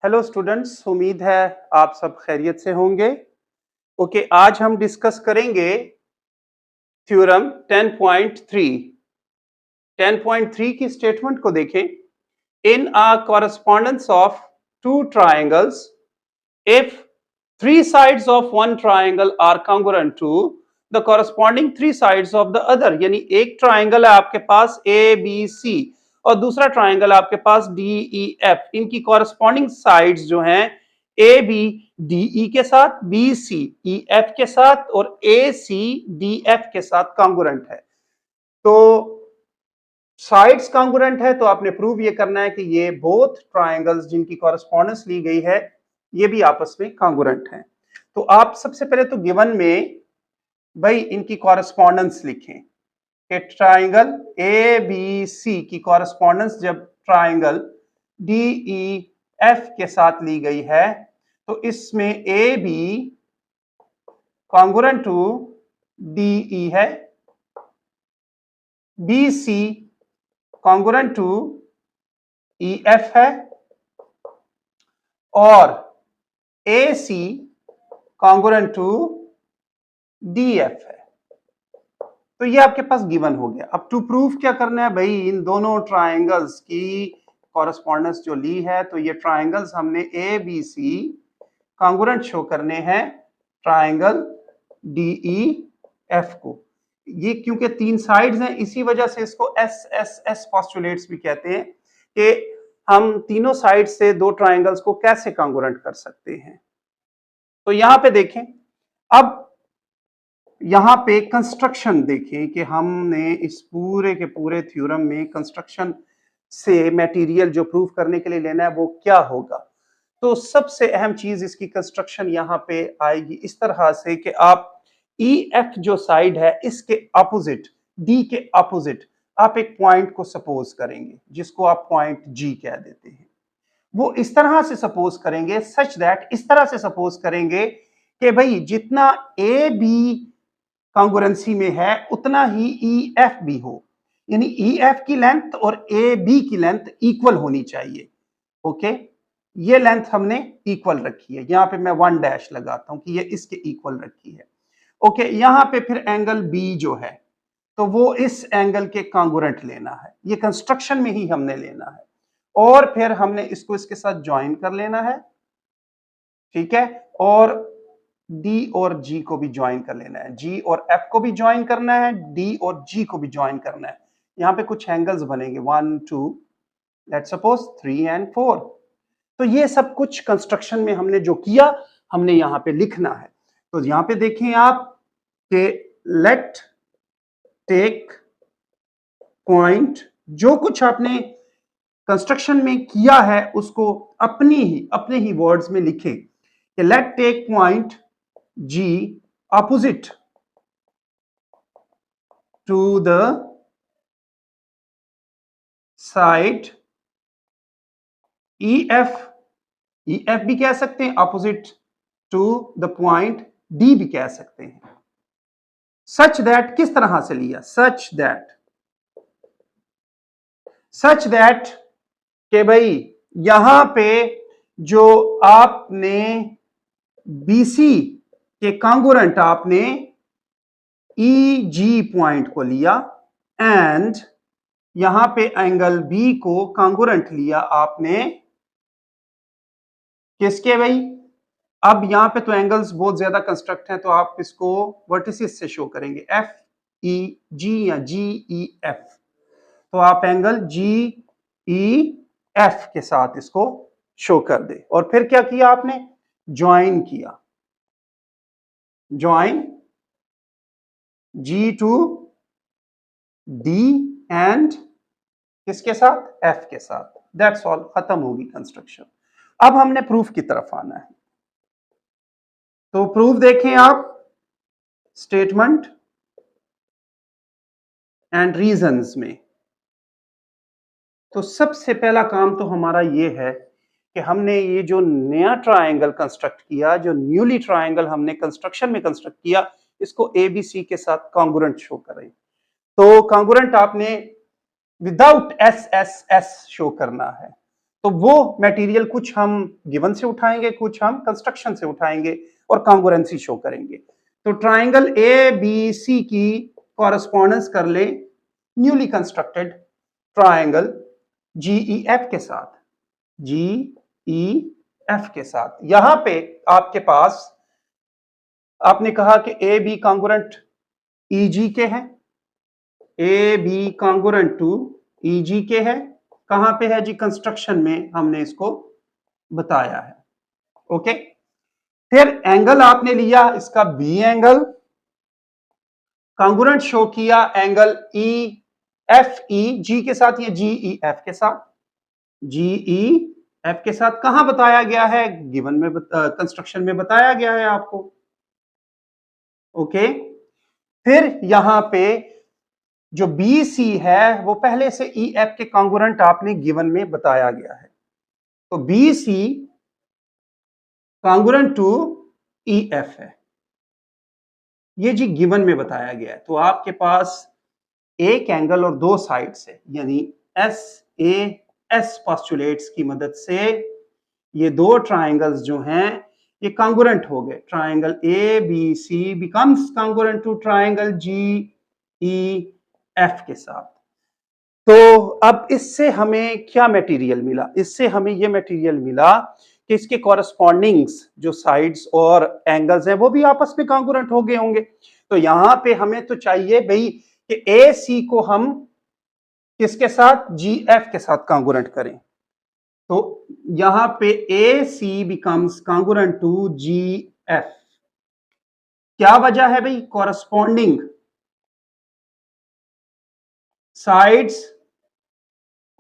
Hello students, उम्मीद है आप सब खैरियत से होंगे। ओके, आज हम डिस्कस करेंगे थ्योरम 10.3। 10.3 की स्टेटमेंट को देखें। In a correspondence of two triangles, if three sides of one triangle are congruent to the corresponding three sides of the other, यानी एक ट्राइंगल है आपके पास ABC और दूसरा ट्राइंगल आपके पास DEF। इनकी कॉरेस्पॉन्डिंग साइड्स जो हैं AB DE के साथ, BC EF के साथ और AC DF के साथ कॉन्ग्रुएंट है। तो साइड्स कॉन्ग्रुएंट है तो आपने प्रूव ये करना है कि ये बोथ ट्राइंगल्स जिनकी कॉरेस्पॉन्डेंस ली गई है ये भी आपस में कॉन्ग्रुएंट हैं। तो आप सबसे पहले तो गिवन में भाई इनकी कॉरेस्पॉन्डेंस लिखें कि ट्राइंगल ABC की कॉरेस्पॉन्डेंस जब ट्राइंगल DEF के साथ ली गई है तो इसमें AB कॉन्ग्रुएंट टू DE है, BC कॉन्ग्रुएंट टू EF है और AC कॉन्ग्रुएंट टू DF है। तो ये आपके पास गिवन हो गया। अब टू प्रूफ क्या करना है भाई, इन दोनों ट्राइंगल्स की कॉरेस्पॉन्डेंस जो ली है तो ये ट्राइंगल्स हमने ABC कॉन्ग्रुएंट शो करने हैं ट्राइंगल DEF को। ये क्योंकि तीन साइड्स हैं इसी वजह से इसको SSS पोस्टुलेट्स भी कहते हैं कि हम तीनों साइड से दो ट्राइंगल्स को कैसे कॉन्ग्रुएंट कर सकते हैं। तो यहां पे देखें, अब यहां पे कंस्ट्रक्शन देखें कि हमने इस पूरे के पूरे थ्योरम में कंस्ट्रक्शन से मटेरियल जो प्रूफ करने के लिए लेना है वो क्या होगा। तो सबसे अहम चीज इसकी कंस्ट्रक्शन यहां पे आएगी इस तरह से कि आप EF जो साइड है इसके अपोजिट, D के अपोजिट आप एक पॉइंट को सपोज करेंगे जिसको आप पॉइंट G कह देते हैं। वो इस तरह से सपोज करेंगे सच दैट, इस तरह से सपोज करेंगे कि भाई जितना AB कॉन्ग्रुएंसी में है उतना ही EF भी हो, यानी EF की लेंथ और AB की लेंथ इक्वल होनी चाहिए। ओके, ये लेंथ हमने इक्वल रखी है, यहां पे मैं 1 डैश लगाता हूं कि ये इसके इक्वल रखी है। ओके, यहां पे फिर एंगल B जो है तो वो इस एंगल के कॉन्ग्रुएंट लेना है, ये कंस्ट्रक्शन में ही हमने लेना है और फिर हमने इसको इसके साथ ज्वाइन कर लेना है, ठीक है। और D और G को भी ज्वाइन कर लेना है, G और F को भी ज्वाइन करना है, D और G को भी ज्वाइन करना है। यहां पे कुछ एंगल्स बनेंगे 1 2 लेट्स सपोज 3 एंड 4। तो ये सब कुछ कंस्ट्रक्शन में हमने जो किया हमने यहां पे लिखना है। तो यहां पे देखें आप कि लेट टेक पॉइंट, जो कुछ आपने कंस्ट्रक्शन में किया है उसको अपने ही वर्ड्स में लिखें कि let take point G opposite to the side EF भी कह सकते हैं, opposite to the point D भी कह सकते हैं। सच दैट किस तरह से लिया, सच दैट कि भाई यहां पे जो आपने BC के कॉन्ग्रुएंट आपने EG पॉइंट को लिया एंड यहां पे एंगल B को कॉन्ग्रुएंट लिया आपने किसके भाई। अब यहां पे तो एंगल्स बहुत ज्यादा कंस्ट्रक्ट हैं तो आप इसको वर्टिसेस से शो करेंगे FEG या GEF। तो आप एंगल GEF के साथ इसको शो कर दे और फिर क्या किया आपने, ज्वाइन किया, join G to D and किसके साथ, F के साथ। दैट्स ऑल, खत्म होगी कंस्ट्रक्शन। अब हमने प्रूफ की तरफ आना है। तो प्रूफ देखें आप, स्टेटमेंट एंड रीजंस में। तो सबसे पहला काम तो हमारा ये है कि हमने ये जो नया ट्राइंगल कंस्ट्रक्ट किया, जो न्यूली ट्राइंगल हमने कंस्ट्रक्शन में कंस्ट्रक्ट किया, इसको ABC के साथ कॉन्ग्रुएंट शो करें। तो कॉन्ग्रुएंट आपने विदाउट SSS शो करना है। तो वो मटेरियल कुछ हम गिवन से उठाएंगे, कुछ हम कंस्ट्रक्शन से उठाएंगे और कांग्रुएंसी शो करेंगे। तो ट्राइंगल ए बी सी की कॉरेस्पॉन्डेंस कर ले न्यूली कंस्ट्रक्टेड ट्राइंगल जीईएफ के साथ, जीईएफ के साथ। यहां पे आपके पास आपने कहा कि ए बी कांग्रुएंट ईजी के है, A B congruent to E G के है। कहां पे है जी? कंस्ट्रक्शन में हमने इसको बताया है। ओके, फिर एंगल आपने लिया इसका बी एंगल, कांग्रुएंट शो किया एंगल ई एफ ई जी के साथ, ये जी ई एफ के साथ, जी ई एफ के साथ। कहां बताया गया है? गिवन में कंस्ट्रक्शन में बताया गया है आपको। ओके, फिर यहां पे जो बी सी है वो पहले से ई एफ के कांग्रुएंट आपने गिवन में बताया गया है। तो B C congruent to E F है, ये जी गिवन में बताया गया है। तो आपके पास एक एंगल और दो साइड्स है, यानी एस ए एस पोस्टुलेट्स की मदद से ये दो ट्राइंगल्स जो हैं ये कांग्रुएंट हो गए। Triangle A B C becomes congruent to triangle G E F के साथ। तो अब इससे हमें क्या मटेरियल मिला? इससे हमें ये मटेरियल मिला कि इसके कॉरेस्पॉन्डिंग्स जो साइड्स और एंगल्स हैं वो भी आपस में कांग्रुएंट हो गए होंगे। तो यहां पे हमें तो चाहिए भाई कि ए सी को हम किसके साथ? जी एफ के साथ कांग्रुएंट करें। तो यहां पे A C becomes congruent to G F. क्या वजह है भाई? Corresponding sides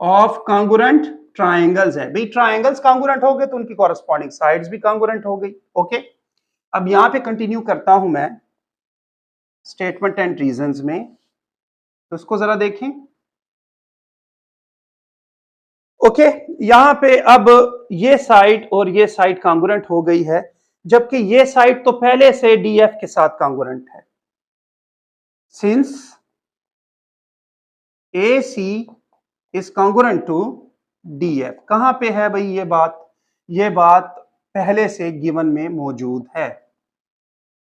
of congruent triangles है। भाई ट्राइंगल्स कांग्रुएंट हो गए तो उनकी कॉरेस्पॉन्डिंग साइड्स भी कांग्रुएंट हो गई। ओके, अब यहां पे कंटिन्यू करता हूं मैं स्टेटमेंट एंड रीजंस में, तो इसको जरा देखें। ओके, यहां पे अब ये साइड और ये साइड कांग्रुएंट हो गई है, जबकि ये साइड तो पहले से डीएफ के साथ कांग्रुएंट है। Since A C is congruent to D F. कहां पे है भाई ये बात? ये बात पहले से गिवन में मौजूद है।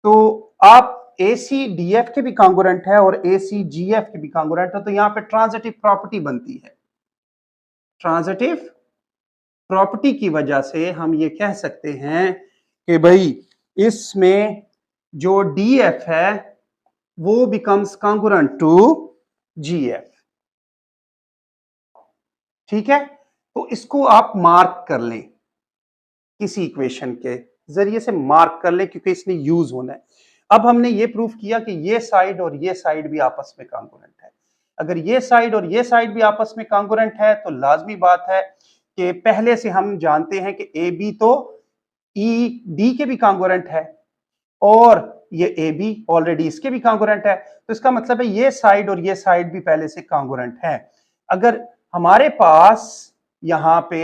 तो आप ए सी डी एफ के भी कांग्रुएंट है और ए सी जी एफ के भी कांग्रुएंट है, तो यहां पे ट्रांजिटिव प्रॉपर्टी बनती है। ट्रांजिटिव प्रॉपर्टी की वजह से हम ये कह सकते हैं कि भाई इसमें जो डी एफ है वो becomes congruent to G F. ठीक है, तो इसको आप मार्क कर लें, किसी इक्वेशन के जरिए से मार्क कर लें, क्योंकि इसने यूज होना है। अब हमने ये प्रूफ किया कि ये साइड और ये साइड भी आपस में कांग्रुएंट है। अगर ये साइड और ये साइड भी आपस में कांग्रुएंट है तो लाजमी बात है कि पहले से हम जानते हैं कि ए बी तो ई डी के भी कांग्रुएंट है और ये ए बी ऑलरेडी इसके भी कांग्रुएंट है। तो इसका मतलब है ये साइड और ये साइड भी पहले से कांग्रुएंट है। अगर हमारे पास यहां पे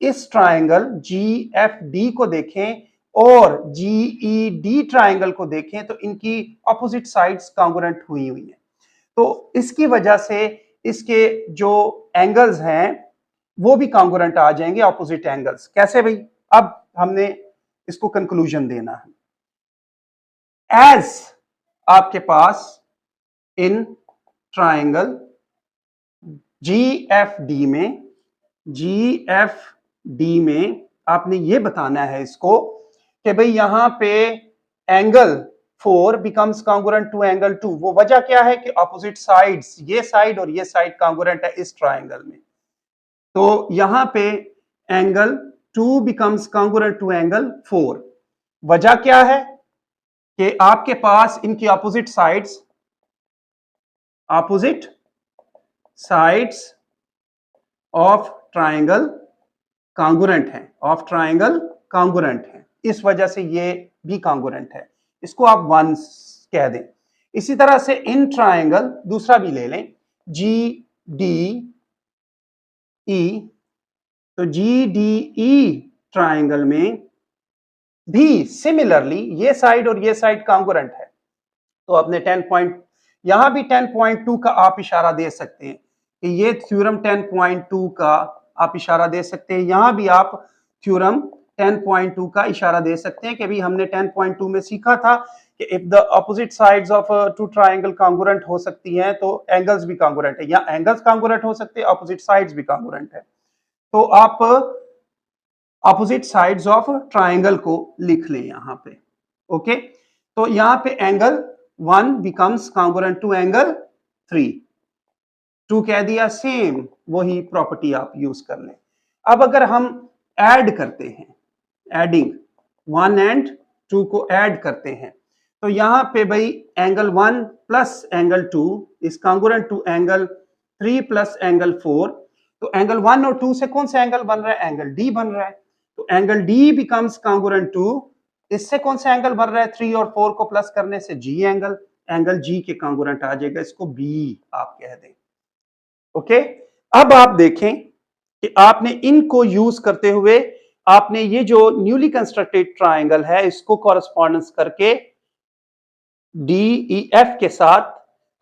इस ट्राइंगल जी एफ डी को देखें और जी ई डी ट्राइंगल को देखें तो इनकी ऑपोजिट साइड्स कांग्रुएंट हुई है। तो इसकी वजह से इसके जो एंगल्स हैं वो भी कांग्रुएंट आ जाएंगे, ऑपोजिट एंगल्स। कैसे भाई? अब हमने इसको कंक्लूजन देना है। एज आपके पास इन ट्राइंगल GFD में आपने ये बताना है इसको कि भाई यहां पे angle 4 becomes congruent to angle 2। वो वजह क्या है कि ऑपोजिट साइड्स, ये साइड और ये साइड कांग्रुएंट है इस ट्राइंगल में। तो यहां पे angle 2 becomes congruent to angle 4। वजह क्या है कि आपके पास इनकी opposite sides of triangle congruent है, इस वजह से ये भी कांग्रुएंट है। इसको आप 1 कह दें। इसी तरह से इन ट्राइंगल दूसरा भी ले लें जी डी ई, तो जी डी ई ट्राइंगल में भी सिमिलरली ये साइड और ये साइड कांग्रुएंट है। तो अपने 10 यहां भी 10.2 का आप इशारा दे सकते हैं कि ये थ्योरम 10.2 का आप इशारा दे सकते हैं। यहां भी आप थ्योरम 10.2 का इशारा दे सकते हैं कि अभी हमने 10.2 में सीखा था कि if the opposite sides of two triangle congruent हो सकती हैं तो एंगल्स भी कॉन्ग्रुएंट है, या एंगल्स कॉन्ग्रुएंट हो सकते हैं, ऑपोजिट साइड्स भी कॉन्ग्रुएंट है। तो आप ऑपोजिट साइड्स ऑफ ट्राइंगल को लिख लें यहां पे। ओके, तो यहां पे angle 1 becomes congruent to angle 3, 2 कह दिया, सेम वही प्रॉपर्टी आप यूज कर लें। अब अगर हम ऐड करते हैं, एडिंग 1 एंड 2 को ऐड करते हैं, तो यहां पे भाई angle 1 plus angle 2 is congruent to angle 3 plus angle 4। तो एंगल 1 और 2 से कौन सा एंगल बन रहा है? एंगल डी बन रहा है। तो angle D becomes congruent to, इससे कौन सा एंगल बन रहा है? 3 और 4 को प्लस करने से जी एंगल, एंगल जी के कॉन्ग्रुएंट आ जाएगा, इसको बी आप कह दें। ओके, अब आप देखें कि आपने इनको यूज करते हुए आपने ये जो न्यूली कंस्ट्रक्टेड ट्राइंगल है इसको कॉरेस्पॉन्डेंस करके डी ई एफ के साथ,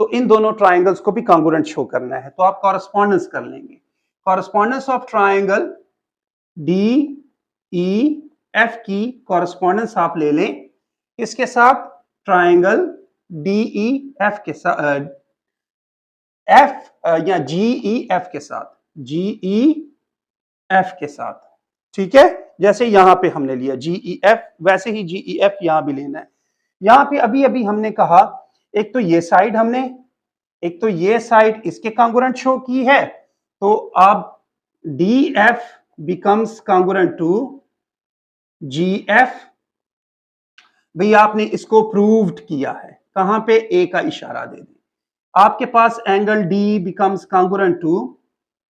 तो इन दोनों ट्राइंगल्स को भी कॉन्ग्रुएंट शो करना है, तो आप कॉरेस्पॉन्डेंस कर लेंगे। Correspondence of triangle D E F की कॉरेस्पॉन्डेंस आप ले लें, इसके साथ ट्राइंगल डी ई एफ के साथ, एफ या जी ई एफ के साथ, जी ई एफ के साथ, ठीक है। जैसे यहां पे हमने लिया जी ई एफ, वैसे ही जी ई एफ यहां भी लेना है। यहां पे अभी अभी हमने कहा एक तो ये साइड हमने, एक तो ये साइड इसके कॉन्ग्रुएंट शो की है, तो अब D F becomes congruent to G F. भाई आपने इसको प्रूव्ड किया है, कहां पे? ए का इशारा दे दें। आपके पास angle D becomes congruent to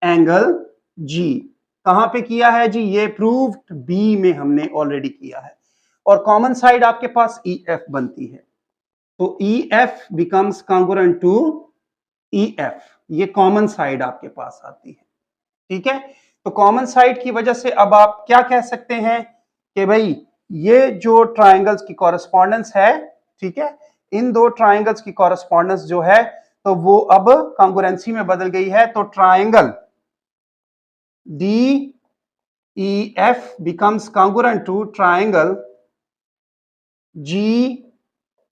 angle G, कहां पे किया है जी? ये प्रूव्ड बी में हमने ऑलरेडी किया है। और कॉमन साइड आपके पास ई एफ बनती है, तो E F becomes congruent to E F, ये कॉमन साइड आपके पास आती है, ठीक है। तो कॉमन साइड की वजह से अब आप क्या कह सकते हैं कि भाई ये जो ट्राइंगल्स की कॉरेस्पॉन्डेंस है, ठीक है, इन दो ट्राइंगल्स की कॉरेस्पॉन्डेंस जो है तो वो अब कॉन्ग्रुएंसी में बदल गई है। तो triangle D E F becomes congruent to triangle G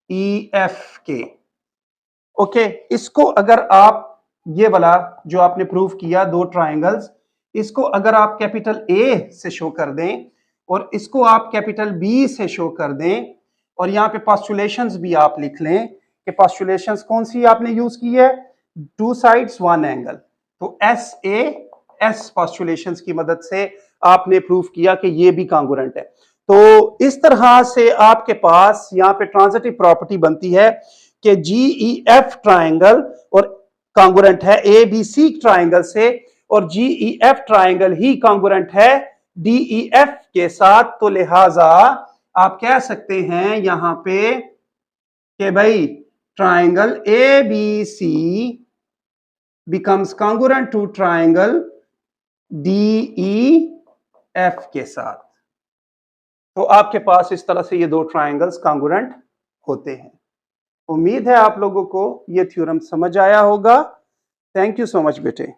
E F के। ओके, इसको अगर आप ये वाला जो आपने प्रूव किया दो ट्राइंगल्स, इसको अगर आप कैपिटल ए से शो कर दें और इसको आप कैपिटल बी से शो कर दें, और यहां पे पोस्टुलेशंस भी आप लिख लें कि पोस्टुलेशंस कौन सी आपने यूज की है? Two sides one angle. तो एस ए एस पोस्टुलेशंस की मदद से आपने प्रूव किया कि ये भी कॉन्ग्रुएंट है। तो इस तरह से आपके पास यहां पे ट्रांजिटिव प्रॉपर्टी बनती है कि जी ई एफ ट्राइंगल और कॉन्ग्रुएंट है ए बी सी ट्राइंगल से, और जी ई एफ ट्राइंगल ही कॉन्ग्रुएंट है डी ई एफ के साथ। तो लिहाजा आप कह सकते हैं यहां पे कि भाई triangle A B C becomes congruent to triangle D E F के साथ। तो आपके पास इस तरह से ये दो ट्राइंगल्स कॉन्ग्रुएंट होते हैं। उम्मीद है आप लोगों को ये थ्योरम समझ आया होगा। थैंक यू सो मच बेटे।